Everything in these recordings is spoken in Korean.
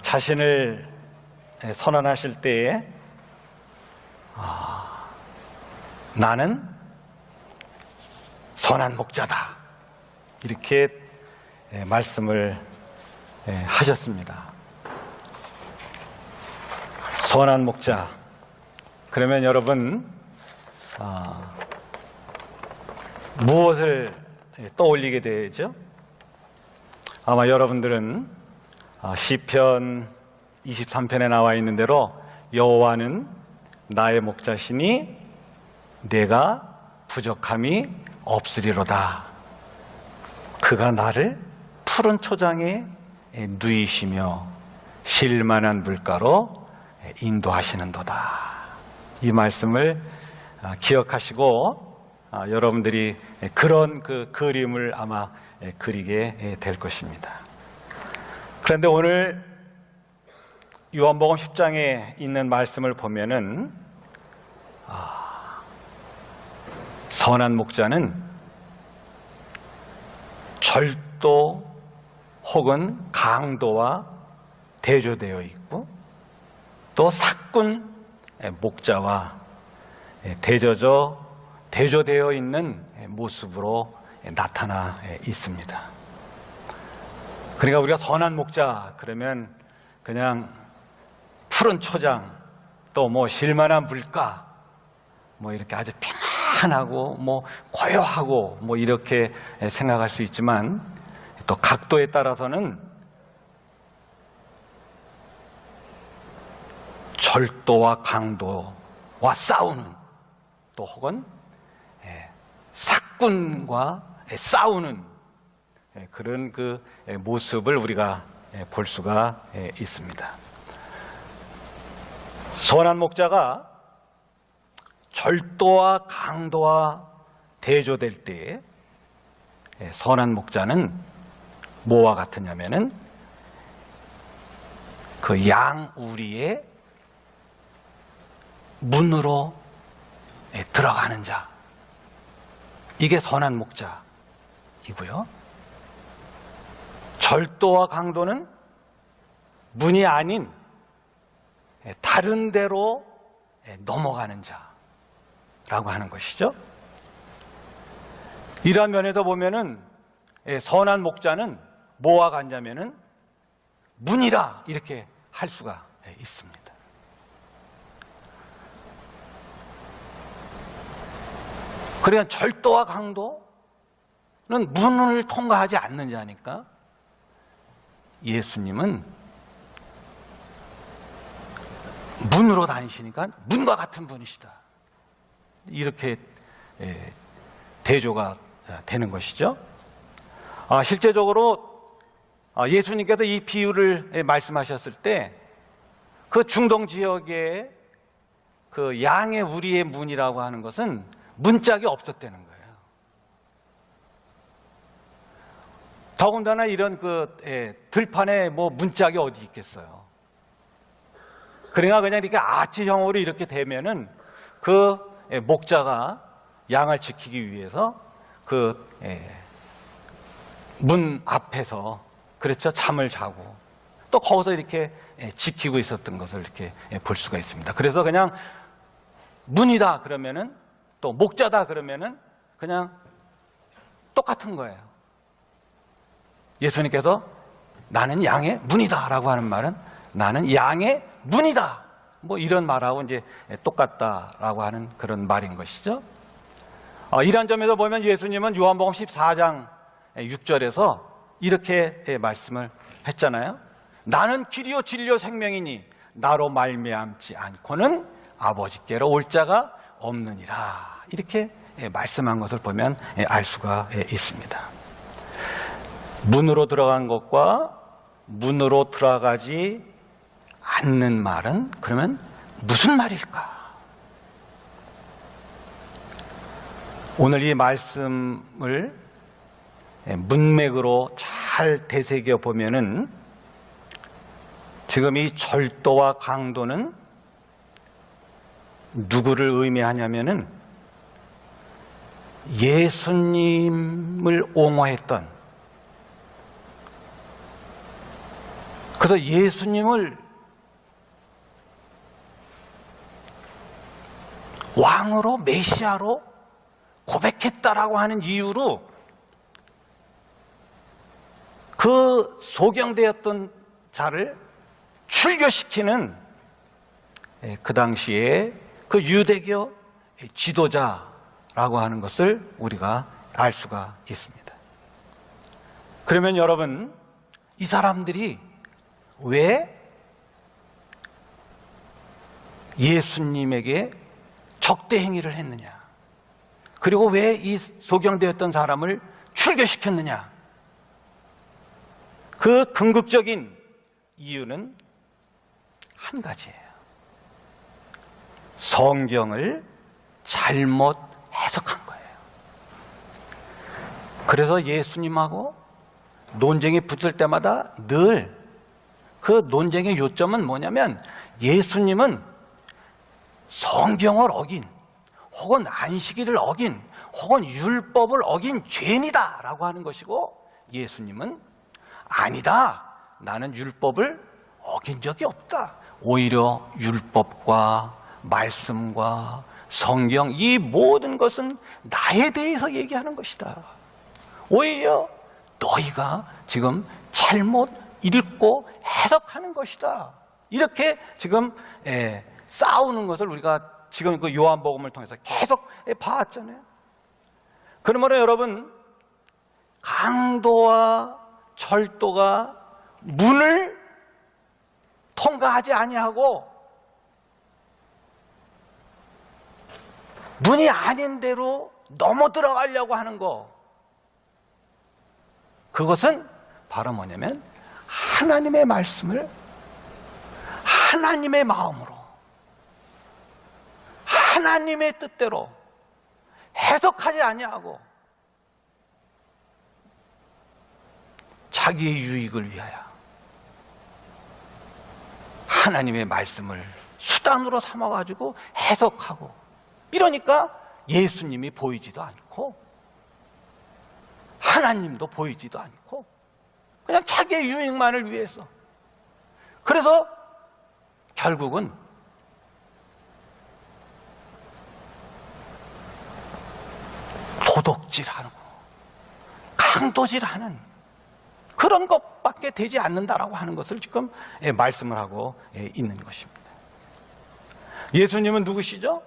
자신을 선언하실 때에 나는 선한 목자다 이렇게 말씀을 하셨습니다. 선한 목자, 그러면 여러분 무엇을 떠올리게 되죠? 아마 여러분들은 시편 23편에 나와 있는 대로 여호와는 나의 목자시니 내가 부족함이 없으리로다. 그가 나를 푸른 초장에 누이시며 쉴만한 물가로 인도하시는도다. 이 말씀을 기억하시고 여러분들이 그런 그 그림을 아마 그리게 될 것입니다. 그런데 오늘 요한복음 10장에 있는 말씀을 보면은 선한 목자는 절도 혹은 강도와 대조되어 있고 또 사꾼 목자와 대조되어 있는 모습으로 나타나 있습니다. 그러니까 우리가 선한 목자 그러면 그냥 푸른 초장 또 뭐 쉴만한 물가 뭐 이렇게 아주 편안하고 뭐 고요하고 뭐 이렇게 생각할 수 있지만 또 각도에 따라서는 절도와 강도와 싸우는 또 혹은 사꾼과 싸우는 그런 그 모습을 우리가 볼 수가 있습니다. 선한 목자가 절도와 강도와 대조될 때 선한 목자는 뭐와 같으냐면은 그 양우리의 문으로 들어가는 자, 이게 선한 목자이고요. 절도와 강도는 문이 아닌 다른 데로 넘어가는 자라고 하는 것이죠. 이러한 면에서 보면은 선한 목자는 뭐와 같냐면은 문이라 이렇게 할 수가 있습니다. 그러니까 절도와 강도는 문을 통과하지 않는 자니까 예수님은 문으로 다니시니까 문과 같은 분이시다. 이렇게 대조가 되는 것이죠. 실제적으로 예수님께서 이 비유를 말씀하셨을 때 그 중동 지역에 그 양의 우리의 문이라고 하는 것은 문짝이 없었다는 거예요. 더군다나 이런 그 들판에 뭐 문짝이 어디 있겠어요. 그러니까 그냥 이렇게 아치형으로 이렇게 되면은 그 목자가 양을 지키기 위해서 그 문 앞에서 그렇죠, 잠을 자고 또 거기서 이렇게 지키고 있었던 것을 이렇게 볼 수가 있습니다. 그래서 그냥 문이다 그러면은 또 목자다 그러면은 그냥 똑같은 거예요. 예수님께서 나는 양의 문이다 라고 하는 말은 나는 양의 문이다 뭐 이런 말하고 이제 똑같다라고 하는 그런 말인 것이죠. 이런 점에서 보면 예수님은 요한복음 14장 6절에서 이렇게 말씀을 했잖아요. 나는 길이요 진리요 생명이니 나로 말미암지 않고는 아버지께로 올 자가 없느니라. 이렇게 말씀한 것을 보면 알 수가 있습니다. 문으로 들어간 것과 문으로 들어가지 않는 말은 그러면 무슨 말일까? 오늘 이 말씀을 문맥으로 잘 되새겨 보면은 지금 이 절도와 강도는 누구를 의미하냐면은 예수님을 옹호했던 그래서 예수님을 왕으로, 메시아로 고백했다라고 하는 이유로 그 소경되었던 자를 출교시키는 그 당시에 그 유대교 지도자라고 하는 것을 우리가 알 수가 있습니다. 그러면 여러분, 이 사람들이 왜 예수님에게 적대 행위를 했느냐? 그리고 왜 이 소경되었던 사람을 출교시켰느냐? 그 궁극적인 이유는 한 가지예요. 성경을 잘못 해석한 거예요. 그래서 예수님하고 논쟁이 붙을 때마다 늘 그 논쟁의 요점은 뭐냐면, 예수님은 성경을 어긴, 혹은 안식일을 어긴, 혹은 율법을 어긴 죄인이다 라고 하는 것이고, 예수님은 아니다, 나는 율법을 어긴 적이 없다, 오히려 율법과 말씀과 성경, 이 모든 것은 나에 대해서 얘기하는 것이다, 오히려 너희가 지금 잘못 읽고 해석하는 것이다, 이렇게 지금 싸우는 것을 우리가 지금 그 요한복음을 통해서 계속 봐왔잖아요. 그러므로 여러분, 강도와 절도가 문을 통과하지 아니하고 문이 아닌 대로 넘어 들어가려고 하는 거, 그것은 바로 뭐냐면 하나님의 말씀을 하나님의 마음으로, 하나님의 뜻대로 해석하지 아니하고 자기의 유익을 위하여 하나님의 말씀을 수단으로 삼아가지고 해석하고, 이러니까 예수님이 보이지도 않고 하나님도 보이지도 않고 그냥 자기의 유익만을 위해서, 그래서 결국은 도둑질하고 강도질하는 그런 것밖에 되지 않는다라고 하는 것을 지금 말씀을 하고 있는 것입니다. 예수님은 누구시죠?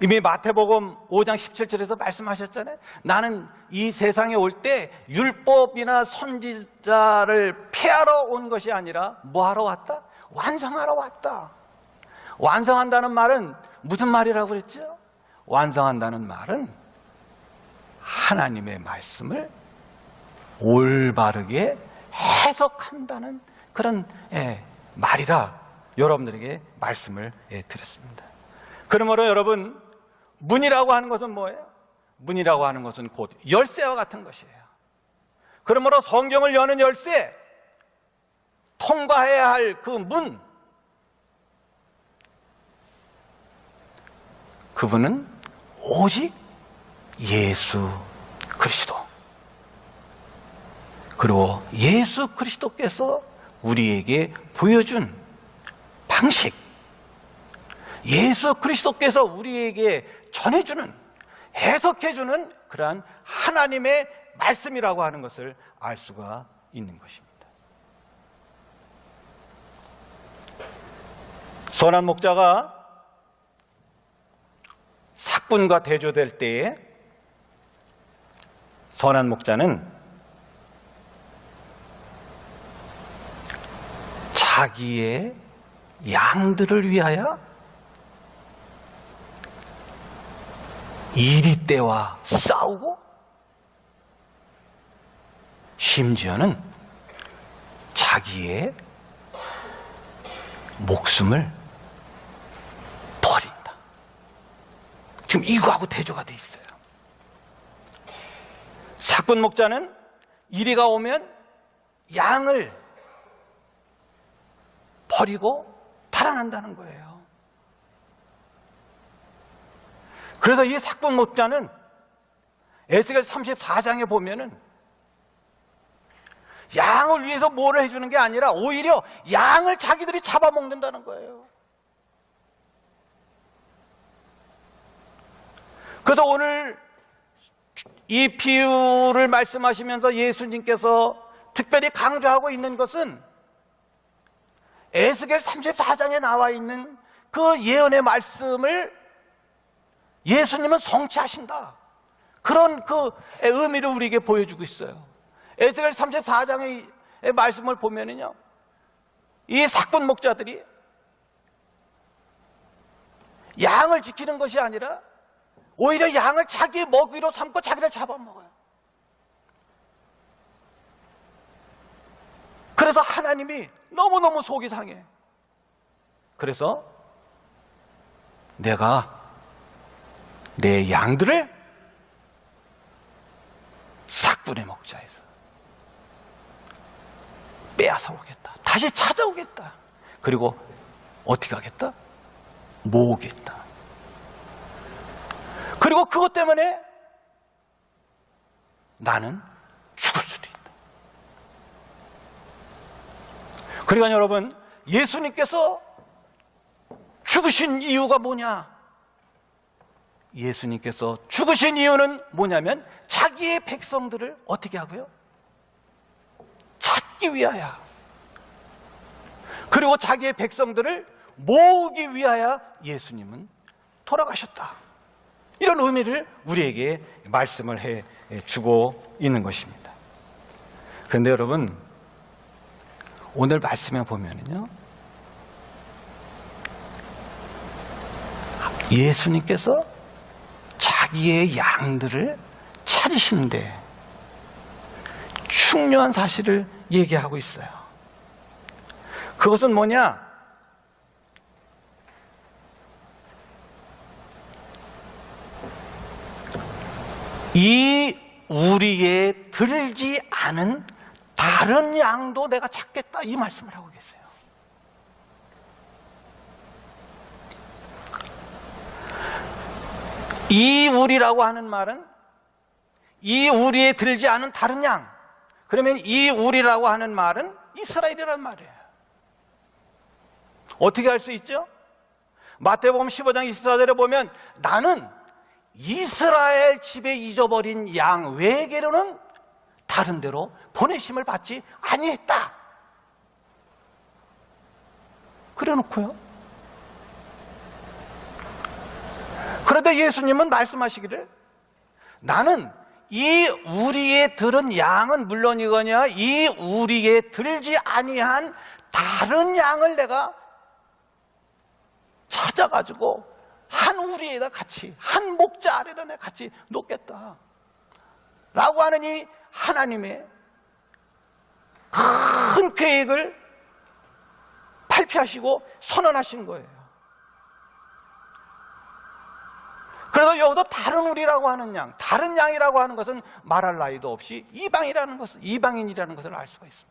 이미 마태복음 5장 17절에서 말씀하셨잖아요. 나는 이 세상에 올 때 율법이나 선지자를 폐하러 온 것이 아니라 뭐 하러 왔다? 완성하러 왔다. 완성한다는 말은 무슨 말이라고 그랬죠? 완성한다는 말은 하나님의 말씀을 올바르게 해석한다는 그런 말이라 여러분들에게 말씀을 드렸습니다. 그러므로 여러분, 문이라고 하는 것은 뭐예요? 문이라고 하는 것은 곧 열쇠와 같은 것이에요. 그러므로 성경을 여는 열쇠, 통과해야 할 그 문, 그분은 오직 예수 그리스도, 그리고 예수 그리스도께서 우리에게 보여준 방식, 예수 그리스도께서 우리에게 전해주는, 해석해주는 그러한 하나님의 말씀이라고 하는 것을 알 수가 있는 것입니다. 선한 목자가 삭군과 대조될 때에 선한 목자는 자기의 양들을 위하여 이리떼와 싸우고, 심지어는 자기의 목숨을 버린다. 지금 이거하고 대조가 돼 있어요. 삭군 목자는 이리가 오면 양을 버리고 달아난다는 거예요. 그래서 이 삭군 목자는 에스겔 34장에 보면은 양을 위해서 뭐를 해주는 게 아니라 오히려 양을 자기들이 잡아먹는다는 거예요. 그래서 오늘 이 비유를 말씀하시면서 예수님께서 특별히 강조하고 있는 것은 에스겔 34장에 나와 있는 그 예언의 말씀을 예수님은 성취하신다. 그런 그 의미를 우리에게 보여주고 있어요. 에스겔 34장의 말씀을 보면은요, 이 삭군 목자들이 양을 지키는 것이 아니라 오히려 양을 자기의 먹이로 삼고 자기를 잡아먹어요. 그래서 하나님이 너무너무 속이 상해. 그래서 내가 내 양들을 삭군의 목자에서 빼앗아 오겠다. 다시 찾아오겠다. 그리고 어떻게 하겠다? 모으겠다. 그리고 그것 때문에 나는 죽을 수도 있다. 그러니까 여러분, 예수님께서 죽으신 이유가 뭐냐? 예수님께서 죽으신 이유는 뭐냐면 자기의 백성들을 어떻게 하고요? 찾기 위하여, 그리고 자기의 백성들을 모으기 위하여 예수님은 돌아가셨다. 이런 의미를 우리에게 말씀을 해 주고 있는 것입니다. 그런데 여러분, 오늘 말씀에 보면은요, 예수님께서 자기의 양들을 찾으시는데 중요한 사실을 얘기하고 있어요. 그것은 뭐냐? 이 우리에 들지 않은 다른 양도 내가 찾겠다, 이 말씀을 하고 계세요. 이 우리라고 하는 말은 이 우리에 들지 않은 다른 양, 그러면 이 우리라고 하는 말은 이스라엘이란 말이에요. 어떻게 할 수 있죠? 마태복음 15장 24절에 보면 나는 이스라엘 집에 잊어버린 양 외에게로는 다른 데로 보내심을 받지 아니했다. 그래 놓고요, 그런데 예수님은 말씀하시기를 나는 이 우리에 들은 양은 물론이거니와 이 우리에 들지 아니한 다른 양을 내가 찾아가지고 한 우리에다 같이, 한 목자 아래다 내가 같이 놓겠다 라고 하는 이 하나님의 큰 계획을 발표하시고 선언하신 거예요. 그래서 여기서 다른 우리라고 하는 양, 다른 양이라고 하는 것은 말할 나위도 없이 이방이라는 것을, 이방인이라는 것을 알 수가 있습니다.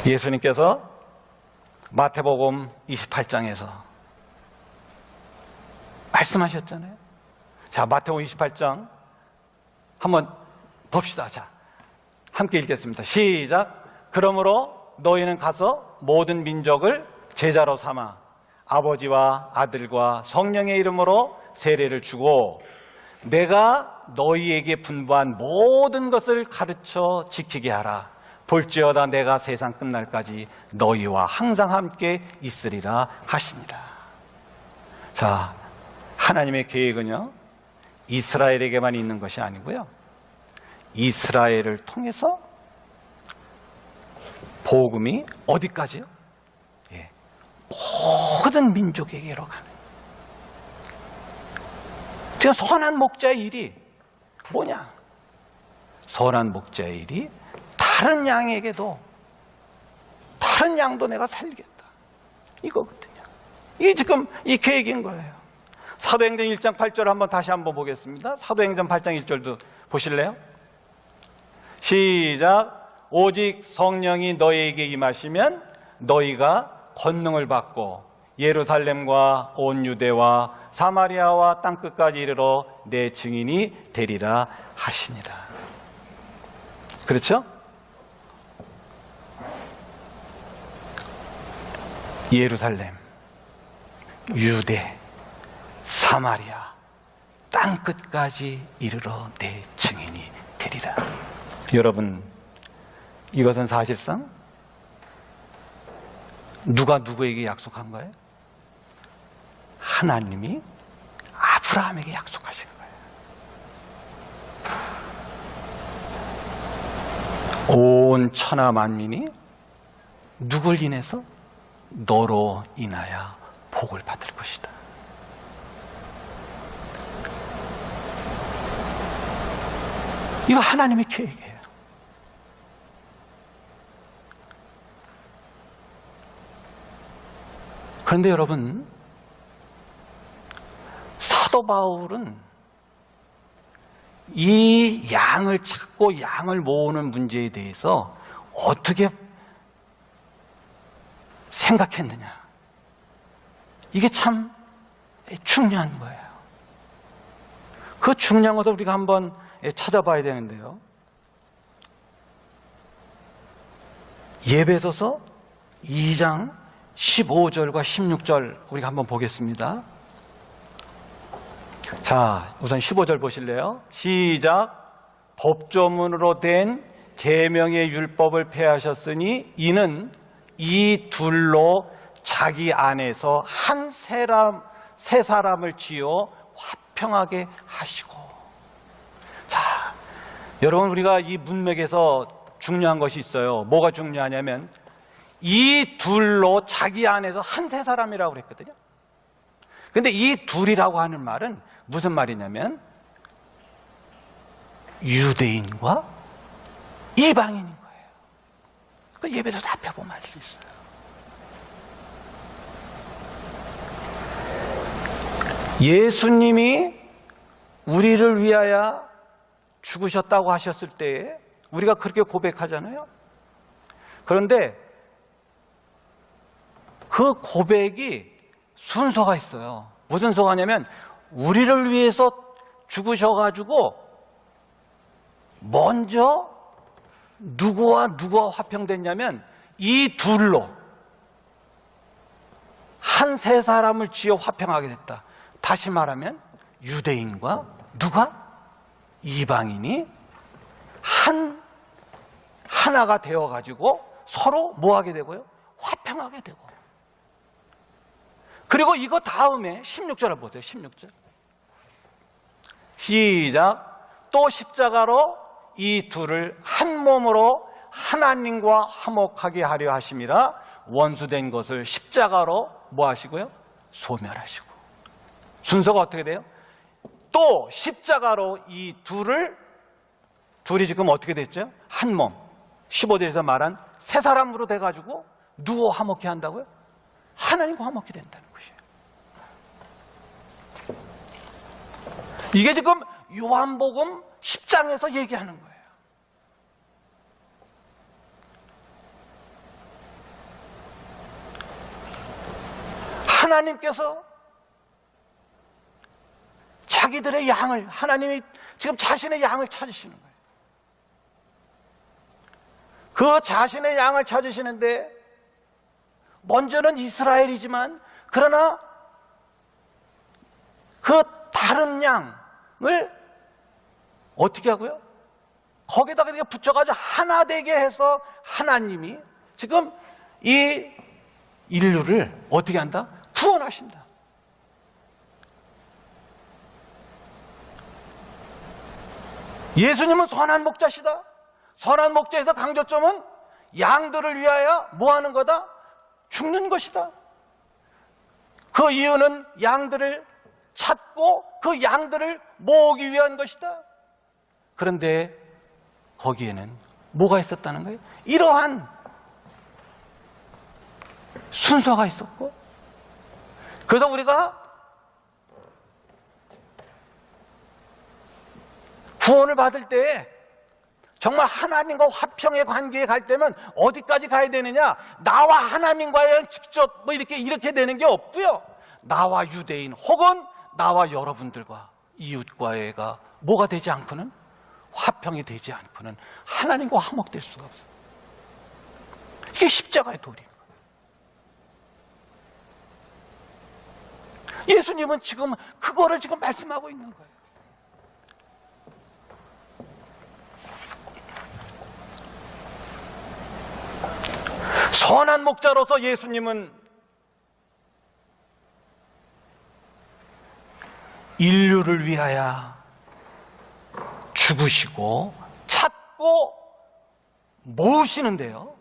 예수님께서 마태복음 28장에서 말씀하셨잖아요. 자, 마태복음 28장 한번 봅시다. 자, 함께 읽겠습니다. 시작. 그러므로 너희는 가서 모든 민족을 제자로 삼아 아버지와 아들과 성령의 이름으로 세례를 주고 내가 너희에게 분부한 모든 것을 가르쳐 지키게 하라. 볼지어다 내가 세상 끝날까지 너희와 항상 함께 있으리라 하시니라. 자, 하나님의 계획은요, 이스라엘에게만 있는 것이 아니고요, 이스라엘을 통해서 복음이 어디까지요? 예, 모든 민족에게로 가는. 제가 선한 목자의 일이 뭐냐? 선한 목자의 일이 다른 양에게도, 다른 양도 내가 살리겠다, 이거거든요. 이게 지금 이 계획인 거예요. 사도행전 1장 8절 한번 다시 한번 보겠습니다. 사도행전 8장 1절도 보실래요? 시작. 오직 성령이 너희에게 임하시면 너희가 권능을 받고 예루살렘과 온 유대와 사마리아와 땅끝까지 이르러 내 증인이 되리라 하시니라. 그렇죠? 예루살렘, 유대, 사마리아, 땅끝까지 이르러 내 증인이 되리라. 여러분, 이것은 사실상 누가 누구에게 약속한 거예요? 하나님이 아브라함에게 약속하신 거예요. 온 천하 만민이 누굴 인해서? 너로 인하여 복을 받을 것이다. 이거 하나님의 계획이에요. 그런데 여러분, 사도 바울은 이 양을 찾고 양을 모으는 문제에 대해서 어떻게 생각했느냐? 이게 참 중요한 거예요. 그 중요한 것도 우리가 한번 찾아봐야 되는데요. 예배소서 2장 15절과 16절 우리가 한번 보겠습니다. 자, 우선 15절 보실래요? 시작. 법조문으로 된 계명의 율법을 폐하셨으니 이는 이 둘로 자기 안에서 세 사람을 지어 화평하게 하시고. 자, 여러분, 우리가 이 문맥에서 중요한 것이 있어요. 뭐가 중요하냐면 이 둘로 자기 안에서 세 사람이라고 그랬거든요. 근데 이 둘이라고 하는 말은 무슨 말이냐면 유대인과 이방인인 거예요. 그 예배에서 다 펴보면 알 수 있어요. 예수님이 우리를 위하여 죽으셨다고 하셨을 때에 우리가 그렇게 고백하잖아요. 그런데 그 고백이 순서가 있어요. 무슨 순서냐면 우리를 위해서 죽으셔가지고 먼저 누구와 화평됐냐면 이 둘로 세 사람을 지어 화평하게 됐다. 다시 말하면 유대인과 이방인이 하나가 되어가지고 서로 뭐하게 되고요? 화평하게 되고. 그리고 이거 다음에 16절을 보세요. 16절 시작. 또 십자가로 이 둘을 한 몸으로 하나님과 화목하게 하려 하심이라. 원수된 것을 십자가로 뭐 하시고요? 소멸하시고. 순서가 어떻게 돼요? 또 십자가로 이 둘이 지금 어떻게 됐죠? 한 몸. 15절에서 말한 세 사람으로 돼가지고 누구 화목케 한다고요? 하나님과 화목케 된다는 것이에요. 이게 지금 요한복음 10장에서 얘기하는 거예요. 하나님께서 자기들의 양을, 하나님이 지금 자신의 양을 찾으시는 거예요. 그 자신의 양을 찾으시는데 먼저는 이스라엘이지만 그러나 그 다른 양을 어떻게 하고요? 거기다가 이렇게 붙여가지고 하나 되게 해서 하나님이 지금 이 인류를 어떻게 한다? 구원하신다. 예수님은 선한 목자시다. 선한 목자에서 강조점은 양들을 위하여 뭐 하는 거다? 죽는 것이다. 그 이유는 양들을 찾고 그 양들을 모으기 위한 것이다. 그런데 거기에는 뭐가 있었다는 거예요? 이러한 순서가 있었고, 그래서 우리가 구원을 받을 때에 정말 하나님과 화평의 관계에 갈 때면 어디까지 가야 되느냐? 나와 하나님과의 직접 뭐 이렇게 되는 게 없고요. 나와 유대인 혹은 나와 여러분들과 이웃과의가 뭐가 되지 않고는, 화평이 되지 않고는 하나님과 화목될 수가 없어요. 이게 십자가의 도리인 거예요. 예수님은 지금 그거를 지금 말씀하고 있는 거예요. 선한 목자로서 예수님은 인류를 위하여 죽으시고 찾고 모으시는데요,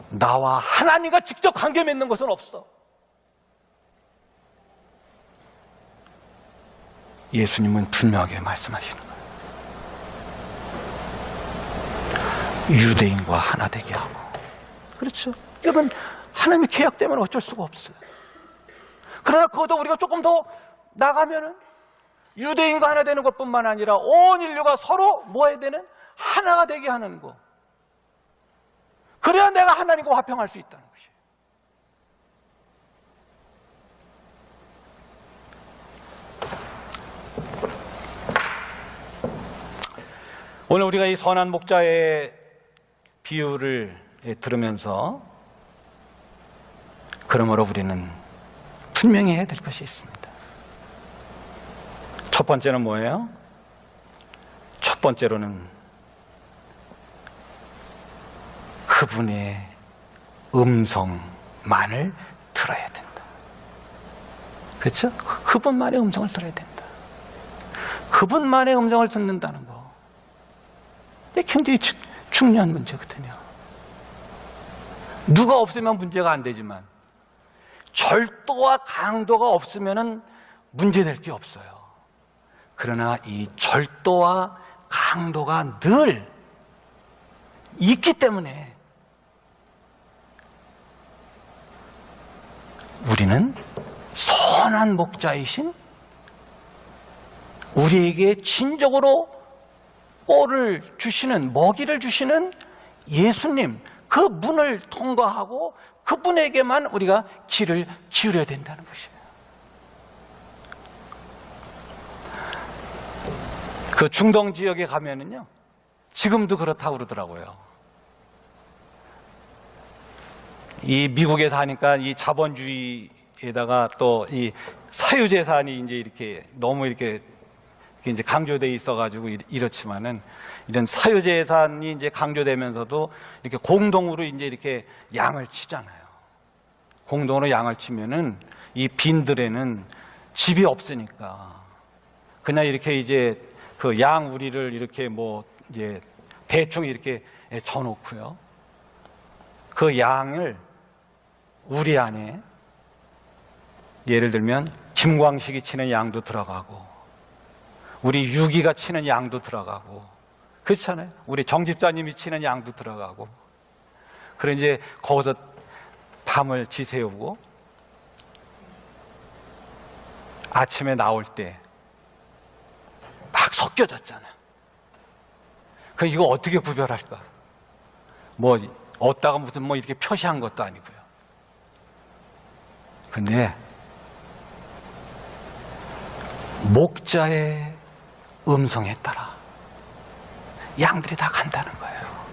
나와 하나님과 직접 관계 맺는 것은 없어. 예수님은 분명하게 말씀하시는 거예요. 유대인과 하나 되게 하고. 그렇죠. 이건 하나님의 계약 때문에 어쩔 수가 없어요. 그러나 그것도 우리가 조금 더 나가면은 유대인과 하나 되는 것뿐만 아니라 온 인류가 서로 뭐 해야 되는? 하나가 되게 하는 거. 그래야 내가 하나님과 화평할 수 있다는 것이에요. 오늘 우리가 이 선한 목자의 비유를 들으면서 그러므로 우리는 분명히 해야 될 것이 있습니다. 첫 번째는 뭐예요? 첫 번째로는 그분의 음성만을 들어야 된다. 그렇죠? 그분만의 음성을 들어야 된다. 그분만의 음성을 듣는다는 거, 이게 굉장히 중요한 문제거든요. 누가 없으면 문제가 안 되지만 절도와 강도가 없으면 문제될 게 없어요. 그러나 이 절도와 강도가 늘 있기 때문에 우리는 선한 목자이신, 우리에게 진정으로 꼴을 주시는, 먹이를 주시는 예수님, 그 문을 통과하고 그분에게만 우리가 귀를 기울여야 된다는 것이에요. 그 중동 지역에 가면은요, 지금도 그렇다고 그러더라고요. 이 미국에 사니까 이 자본주의에다가 또 이 사유재산이 이제 이렇게 너무 이렇게 이제 강조돼 있어가지고 이렇지만은, 이런 사유재산이 이제 강조되면서도 이렇게 공동으로 이제 이렇게 양을 치잖아요. 공동으로 양을 치면은 이 빈들에는 집이 없으니까 그냥 이렇게 이제 그 양 우리를 이렇게 뭐 이제 대충 이렇게 져놓고요. 그 양을 우리 안에, 예를 들면 김광식이 치는 양도 들어가고, 우리 유기가 치는 양도 들어가고, 그렇잖아요. 우리 정 집사님이 치는 양도 들어가고. 그래 이제 거기서 담을 지새우고 아침에 나올 때 막 섞여졌잖아. 그 이거 어떻게 구별할까? 뭐 얻다가 무슨 뭐 이렇게 표시한 것도 아니고요. 근데 목자의 음성에 따라 양들이 다 간다는 거예요.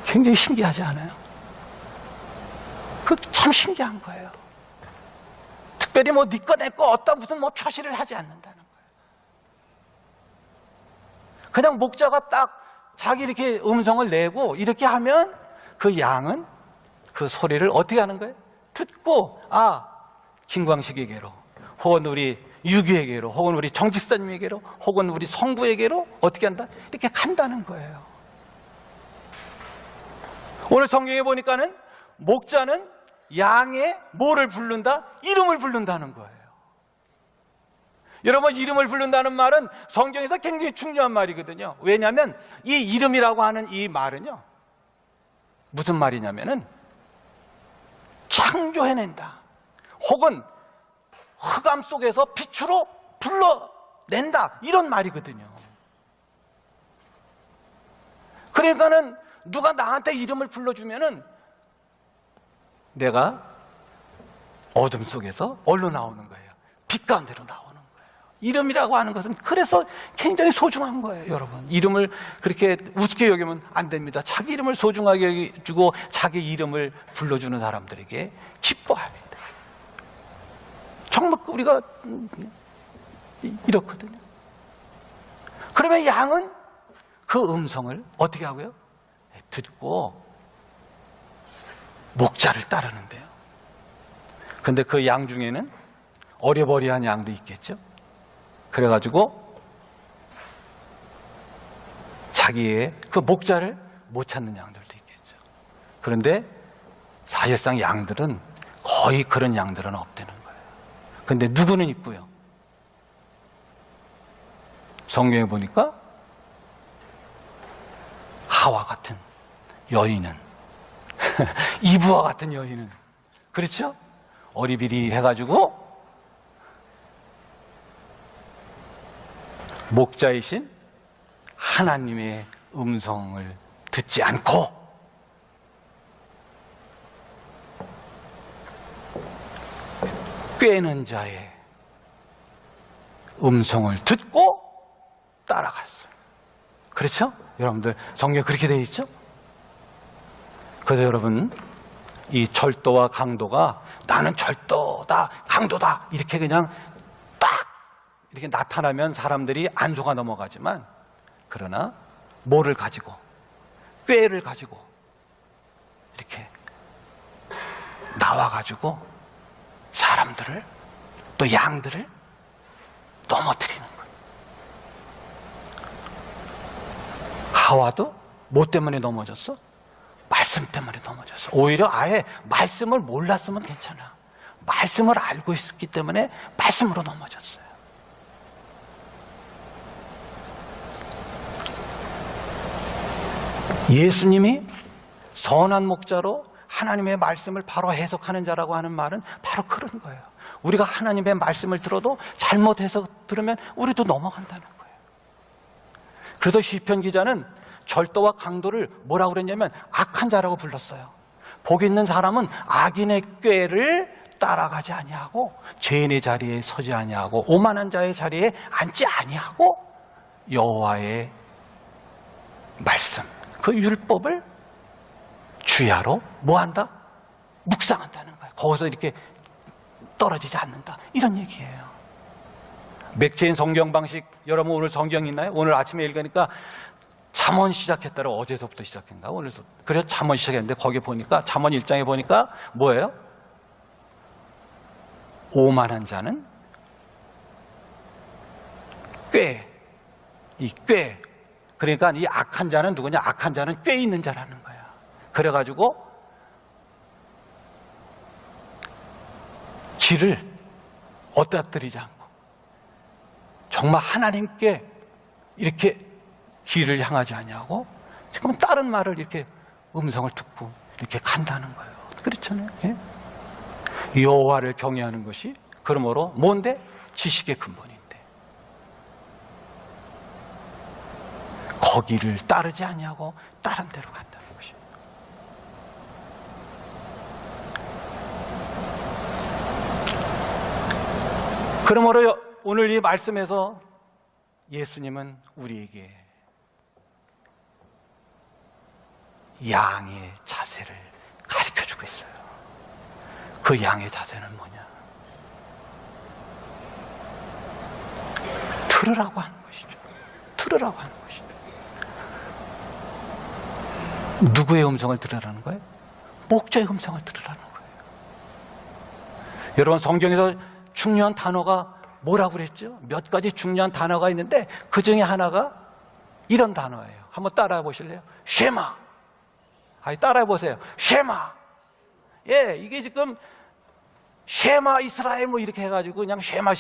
굉장히 신기하지 않아요? 그 참 신기한 거예요. 특별히 뭐 네 거 내 거 어떤 무슨 뭐 표시를 하지 않는다는 거예요. 그냥 목자가 딱 자기 이렇게 음성을 내고 이렇게 하면 그 양은 그 소리를 어떻게 하는 거예요? 듣고, 아, 김광식에게로, 혹은 우리 유기에게로, 혹은 우리 정직사님에게로, 혹은 우리 성부에게로 어떻게 한다? 이렇게 간다는 거예요. 오늘 성경에 보니까는 목자는 양의 뭐를 부른다? 이름을 부른다는 거예요. 여러분, 이름을 부른다는 말은 성경에서 굉장히 중요한 말이거든요. 왜냐하면 이 이름이라고 하는 이 말은요, 무슨 말이냐면은 창조해낸다, 혹은 흑암 속에서 빛으로 불러낸다, 이런 말이거든요. 그러니까는 누가 나한테 이름을 불러주면은 내가 어둠 속에서 얼로 나오는 거예요. 빛 가운데로 나오는 거예요. 이름이라고 하는 것은 그래서 굉장히 소중한 거예요, 여러분. 이름을 그렇게 우습게 여기면 안 됩니다. 자기 이름을 소중하게 여기고 자기 이름을 불러주는 사람들에게 기뻐해야 돼요. 정말 우리가 이렇거든요. 그러면 양은 그 음성을 어떻게 하고요? 듣고 목자를 따르는데요. 그런데 그 양 중에는 어리버리한 양도 있겠죠. 그래가지고 자기의 그 목자를 못 찾는 양들도 있겠죠. 그런데 사실상 양들은 거의 그런 양들은 없다는 거예요. 그런데 누구는 있고요. 성경에 보니까 하와 같은 여인은 이브와 같은 여인은 그렇죠? 어리비리 해가지고 목자이신 하나님의 음성을 듣지 않고 꿰는 자의 음성을 듣고 따라갔어요. 그렇죠? 여러분들 성경에 그렇게 되어 있죠? 그래서 여러분 이 절도와 강도가 나는 절도다 강도다 이렇게 그냥 딱 이렇게 나타나면 사람들이 안 속아 넘어가지만, 그러나 뭐를 가지고 꾀를 가지고 이렇게 나와가지고 사람들을 또 양들을 넘어뜨리는 거예요. 하와도 뭐 때문에 넘어졌어? 말씀 때문에 넘어졌어. 오히려 아예 말씀을 몰랐으면 괜찮아. 말씀을 알고 있었기 때문에 말씀으로 넘어졌어요. 예수님이 선한 목자로 하나님의 말씀을 바로 해석하는 자라고 하는 말은 바로 그런 거예요. 우리가 하나님의 말씀을 들어도 잘못 해석 들으면 우리도 넘어간다는 거예요. 그래서 시편 기자는 절도와 강도를 뭐라고 그랬냐면 악한 자라고 불렀어요. 복 있는 사람은 악인의 꾀를 따라가지 아니하고 죄인의 자리에 서지 아니하고 오만한 자의 자리에 앉지 아니하고 여호와의 말씀, 그 율법을 주야로 뭐한다? 묵상한다는 거예요. 거기서 이렇게 떨어지지 않는다, 이런 얘기예요. 맥체인 성경 방식, 여러분 오늘 성경 있나요? 오늘 아침에 읽으니까 잠언 시작했다고, 어제서부터 시작했나? 오늘서. 그래서 잠언 시작했는데 거기 보니까 잠언 1장에 보니까 뭐예요? 오만한 자는 이 꾀. 그러니까 이 악한 자는 누구냐? 악한 자는 꾀 있는 자라는 거야. 그래가지고 길을 어따뜨리지 않고 정말 하나님께 이렇게 길을 향하지 아니하고 지금 다른 말을 이렇게 음성을 듣고 이렇게 간다는 거예요. 그렇잖아요. 예? 여호와를 경외하는 것이 그러므로 뭔데? 지식의 근본인데 거기를 따르지 아니하고 다른 데로 간다는 것입니다. 그러므로 오늘 이 말씀에서 예수님은 우리에게 양의 자세를 가르쳐주고 있어요. 그 양의 자세는 뭐냐? 들으라고 하는 것이죠. 들으라고 하는 것이죠. 누구의 음성을 들으라는 거예요? 목자의 음성을 들으라는 거예요. 여러분 성경에서 중요한 단어가 뭐라고 그랬죠? 몇 가지 중요한 단어가 있는데 그 중에 하나가 이런 단어예요. 한번 따라해 보실래요? 쉐마. 따라해 보세요. 쉐마. 예, 이게 지금 쉐마 이스라엘 뭐 이렇게 해가지고 그냥 쉐마.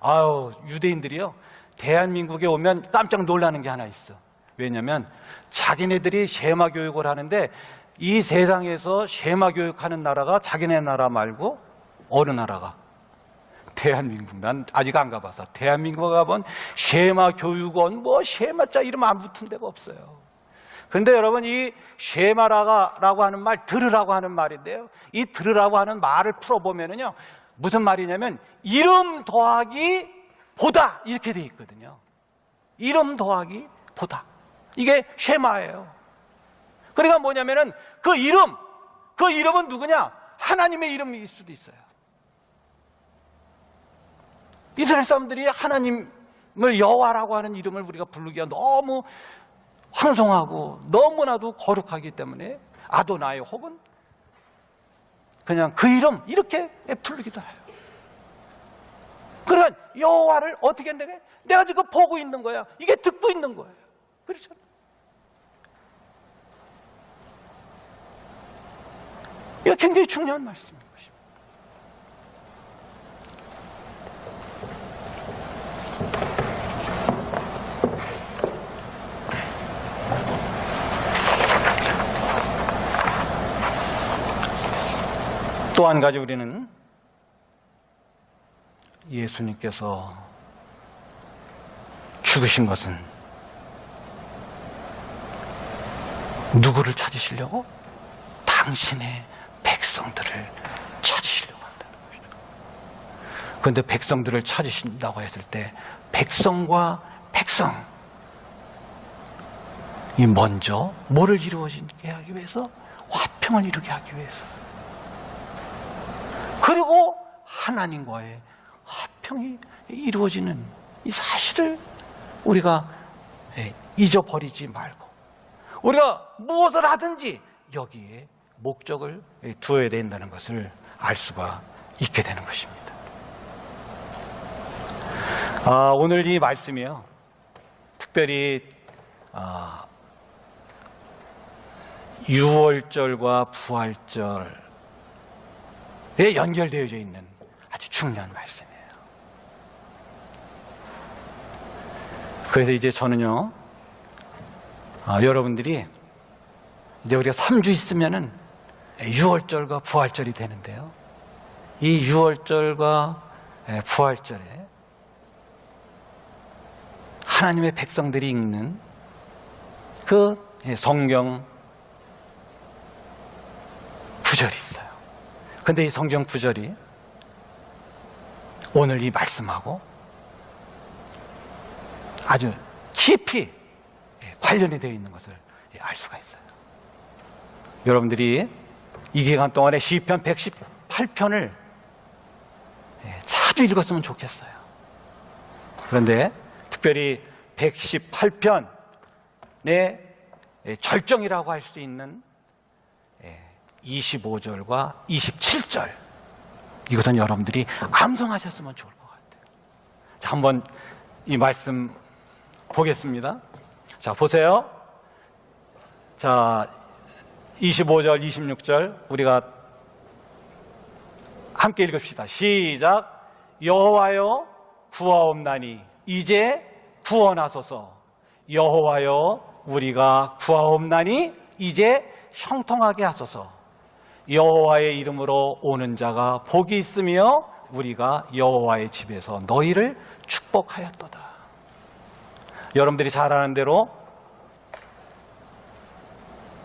아유, 유대인들이요, 대한민국에 오면 깜짝 놀라는 게 하나 있어. 왜냐면 자기네들이 쉐마 교육을 하는데 이 세상에서 쉐마 교육하는 나라가 자기네 나라 말고 어느 나라가? 대한민국. 난 아직 안 가봐서 대한민국 가본 쉐마 교육원 뭐 쉐마자 이름 안 붙은 데가 없어요. 근데 여러분, 이 쉐마라고 하는 말, 들으라고 하는 말인데요, 이 들으라고 하는 말을 풀어보면은요, 무슨 말이냐면 이름 더하기 보다, 이렇게 돼 있거든요. 이름 더하기 보다, 이게 쉐마예요. 그러니까 뭐냐면은 그 이름은 누구냐? 하나님의 이름일 수도 있어요. 이스라엘 사람들이 하나님을 여호와라고 하는 이름을 우리가 부르기가 너무 황송하고 너무나도 거룩하기 때문에 아도나이 혹은 그냥 그 이름 이렇게 부르기도 해요. 그러니까 여호와를 어떻게 한다고요? 내가 지금 보고 있는 거야. 이게 듣고 있는 거예요. 그렇죠? 이거 굉장히 중요한 말씀인 것입니다. 또 한 가지 우리는 예수님께서 죽으신 것은 누구를 찾으시려고? 당신의 백성들을 찾으시려고 한다는 것이죠. 그런데 백성들을 찾으신다고 했을 때 백성과 백성이 먼저 뭐를 이루어지게 하기 위해서? 화평을 이루게 하기 위해서. 그리고 하나님과의 화평이 이루어지는 이 사실을 우리가 잊어버리지 말고 우리가 무엇을 하든지 여기에 목적을 두어야 된다는 것을 알 수가 있게 되는 것입니다. 오늘 이 말씀이요, 특별히 유월절과 부활절에 연결되어져 있는 아주 중요한 말씀이에요. 그래서 이제 저는요, 여러분들이 이제 우리가 3주 있으면은 유월절과 부활절이 되는데요, 이 유월절과 부활절에 하나님의 백성들이 읽는 그 성경 구절이 있어요. 근데 이 성경 구절이 오늘 이 말씀하고 아주 깊이 관련이 되어 있는 것을 알 수가 있어요. 여러분들이 이 기간 동안에 시편 118편을 자주 읽었으면 좋겠어요. 그런데 특별히 118편의 절정이라고 할 수 있는 25절과 27절, 이것은 여러분들이 암송하셨으면 좋을 것 같아요. 자, 한번 이 말씀 보겠습니다. 자, 보세요. 자, 25절, 26절 우리가 함께 읽읍시다. 시작. 여호와여 구하옵나니 이제 구원하소서. 여호와여 우리가 구하옵나니 이제 형통하게 하소서. 여호와의 이름으로 오는 자가 복이 있으며 우리가 여호와의 집에서 너희를 축복하였도다. 여러분들이 잘 아는 대로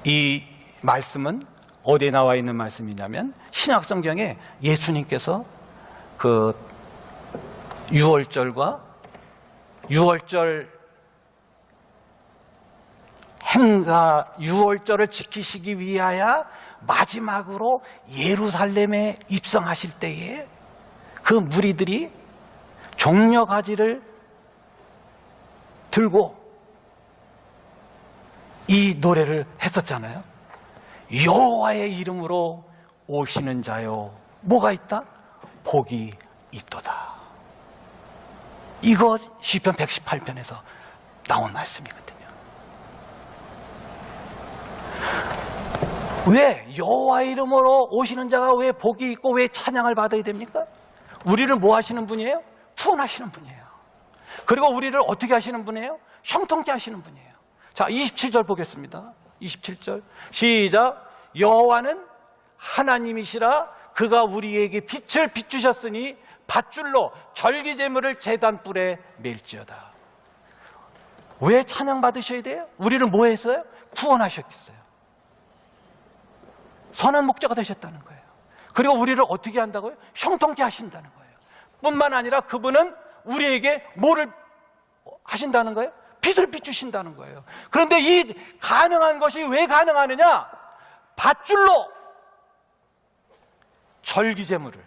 이 말씀은 어디에 나와 있는 말씀이냐면 신약성경에 예수님께서 그 유월절과 유월절 행사, 유월절을 지키시기 위하여 마지막으로 예루살렘에 입성하실 때에 그 무리들이 종려가지를 들고 이 노래를 했었잖아요. 여호와의 이름으로 오시는 자요, 뭐가 있다? 복이 있도다. 이거 시편 118편에서 나온 말씀이거든요. 왜 여호와의 이름으로 오시는 자가 왜 복이 있고 왜 찬양을 받아야 됩니까? 우리를 뭐 하시는 분이에요? 구원하시는 분이에요. 그리고 우리를 어떻게 하시는 분이에요? 형통케 하시는 분이에요. 자, 27절 보겠습니다. 27절 시작. 여호와는 하나님이시라. 그가 우리에게 빛을 비추셨으니 밧줄로 절기제물을 제단불에 맬지어다. 왜 찬양 받으셔야 돼요? 우리를 뭐 했어요? 구원하셨겠어요. 선한 목자가 되셨다는 거예요. 그리고 우리를 어떻게 한다고요? 형통케 하신다는 거예요. 뿐만 아니라 그분은 우리에게 뭐를 하신다는 거예요? 빛을 비추신다는 거예요. 그런데 이 가능한 것이 왜 가능하느냐? 밧줄로 절기제물이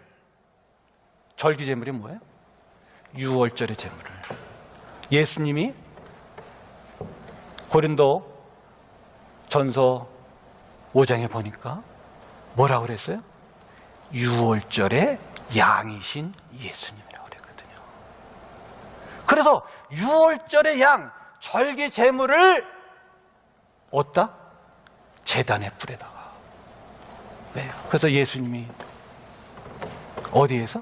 뭐예요? 유월절의 제물을 예수님이 고린도 전서 5장에 보니까 뭐라고 그랬어요? 유월절의 양이신 예수님이라고 그랬거든요. 그래서 유월절의 양, 절기 제물을 어디다? 제단의 불에다가. 네. 그래서 예수님이 어디에서?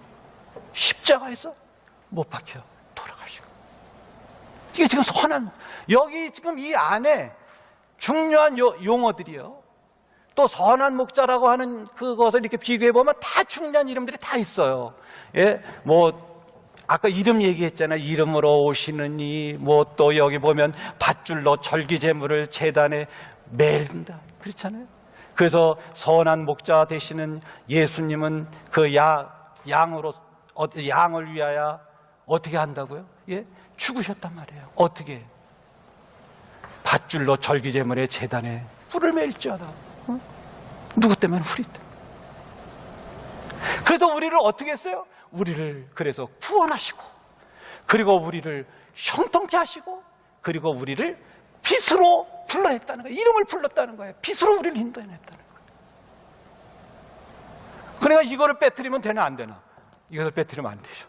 십자가에서 못 박혀 돌아가시고. 이게 지금 선한, 여기 지금 이 안에 중요한 용어들이요. 또 선한 목자라고 하는 그것을 이렇게 비교해 보면 다 중요한 이름들이 다 있어요. 예, 뭐 아까 이름 얘기했잖아요. 이름으로 오시는 이, 뭐 또 여기 보면 밧줄로 절기제물을 제단에 매른다. 그렇잖아요. 그래서 선한 목자 되시는 예수님은 그 양을 위하여 어떻게 한다고요? 예, 죽으셨단 말이에요. 어떻게? 밧줄로 절기제물의 제단에 불을 맬지어다. 응? 누구 때문에? 우리 때문에. 그래서 우리를 어떻게 했어요? 우리를 그래서 구원하시고, 그리고 우리를 형통케 하시고, 그리고 우리를 빛으로 불러냈다는 거예요. 이름을 불렀다는 거예요. 빛으로 우리를 인도해냈다는 거예요. 그러니까 이거를 빼뜨리면 되나 안 되나? 이것을 빼뜨리면 안 되죠.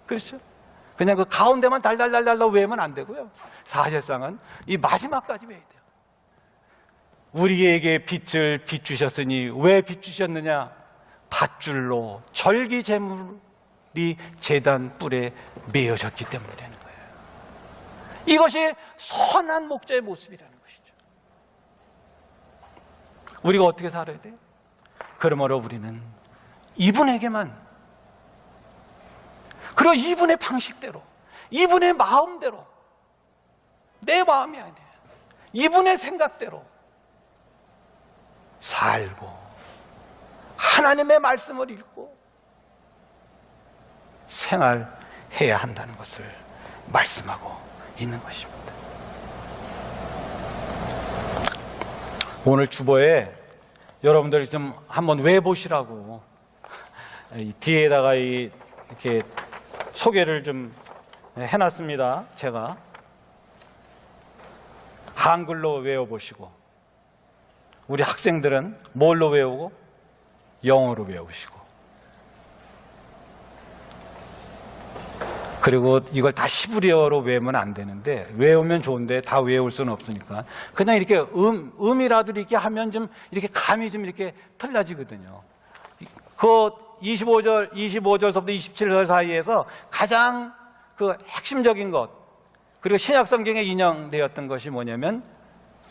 그렇죠? 그냥 그 가운데만 달달달달 외우면 안 되고요. 사실상은 이 마지막까지 외워야 돼요. 우리에게 빛을 비추셨으니 왜 비추셨느냐? 밧줄로 절기제물이 제단 뿔에 매어졌기 때문에 되는 거예요. 이것이 선한 목자의 모습이라는 것이죠. 우리가 어떻게 살아야 돼요? 그러므로 우리는 이분에게만, 그리고 이분의 방식대로, 이분의 마음대로, 내 마음이 아니에요, 이분의 생각대로 살고 하나님의 말씀을 읽고 생활해야 한다는 것을 말씀하고 있는 것입니다. 오늘 주보에 여러분들이 좀 한번 외보시라고 뒤에다가 이렇게 소개를 좀 해놨습니다. 제가 한글로 외워보시고, 우리 학생들은 뭘로 외우고? 영어로 외우시고, 그리고 이걸 다 히브리어로 외우면 안 되는데, 외우면 좋은데 다 외울 수는 없으니까 그냥 이렇게 음이라도 이렇게 하면 좀 이렇게 감이 좀 이렇게 틀려지거든요. 그 25절서부터 27절 사이에서 가장 그 핵심적인 것, 그리고 신약 성경에 인용되었던 것이 뭐냐면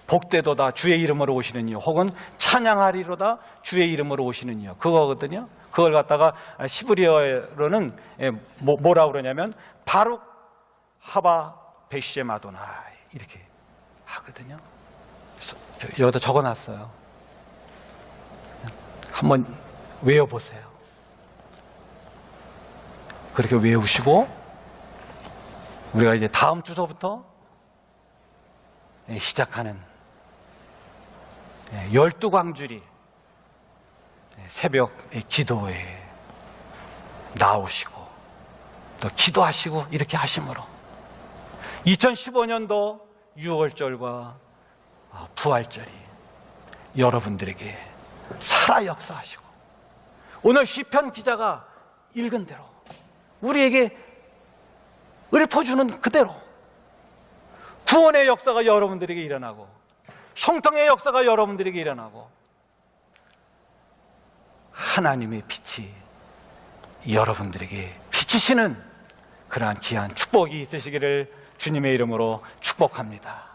복되도다 주의 이름으로 오시는 이요, 혹은 찬양하리로다 주의 이름으로 오시는 이요, 그거거든요. 그걸 갖다가 히브리어로는 뭐라고 그러냐면 바룩 하바 베시에 마도나이 이렇게 하거든요. 그래서 여기다 적어놨어요. 한번 외워보세요. 그렇게 외우시고 우리가 이제 다음 주소부터 시작하는 12광주리 새벽 기도에 나오시고 또 기도하시고 이렇게 하심으로 2015년도 6월절과 부활절이 여러분들에게 살아 역사하시고, 오늘 시편 기자가 읽은 대로 우리에게 읊어주는 그대로 구원의 역사가 여러분들에게 일어나고, 형통의 역사가 여러분들에게 일어나고, 하나님의 빛이 여러분들에게 비치시는 그러한 귀한 축복이 있으시기를 주님의 이름으로 축복합니다.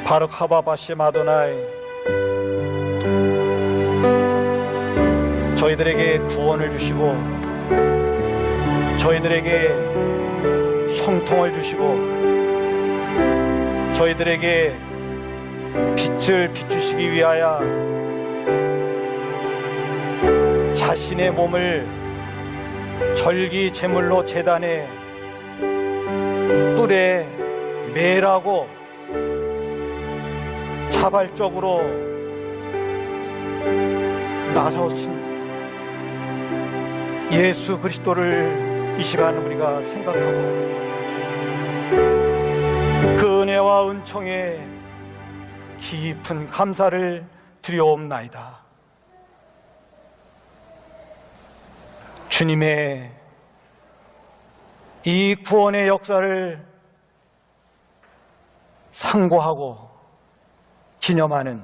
바룩 하바바시 마도나이, 저희들에게 구원을 주시고 저희들에게 형통을 주시고 저희들에게 빛을 비추시기 위하여 자신의 몸을 절기 제물로 제단에 뿔에 매라고 자발적으로 나서신 예수 그리스도를 이 시간 우리가 생각하고 그 은혜와 은총에 깊은 감사를 드려옵나이다. 주님의 이 구원의 역사를 상고하고 기념하는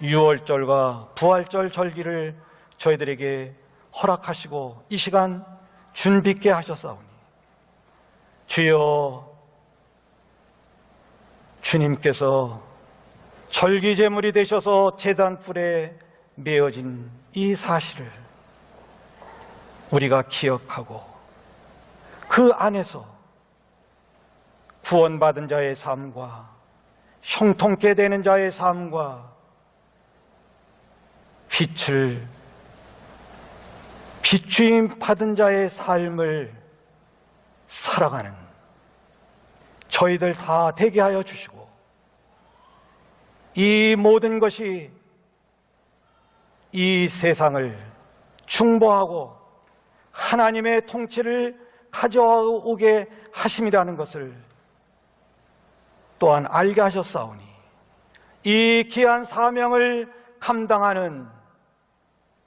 유월절과 부활절 절기를 저희들에게 허락하시고 이 시간 준비케 하셨사오니 주여, 주님께서 절기제물이 되셔서 제단불에 메어진 이 사실을 우리가 기억하고 그 안에서 구원받은 자의 삶과 형통케 되는 자의 삶과 빛을 비추임 받은 자의 삶을 살아가는 저희들 다 되게 하여 주시고 이 모든 것이 이 세상을 중보하고 하나님의 통치를 가져오게 하심이라는 것을 또한 알게 하셨사오니 이 귀한 사명을 감당하는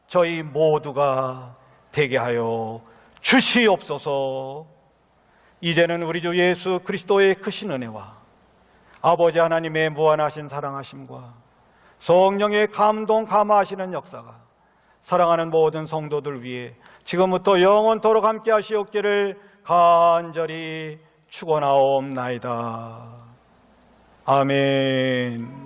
저희 모두가 되게 하여 주시옵소서. 이제는 우리 주 예수 그리스도의 크신 은혜와 아버지 하나님의 무한하신 사랑하심과 성령의 감동 감화하시는 역사가 사랑하는 모든 성도들 위해 지금부터 영원토록 함께 하시옵기를 간절히 축원하옵나이다. 아멘.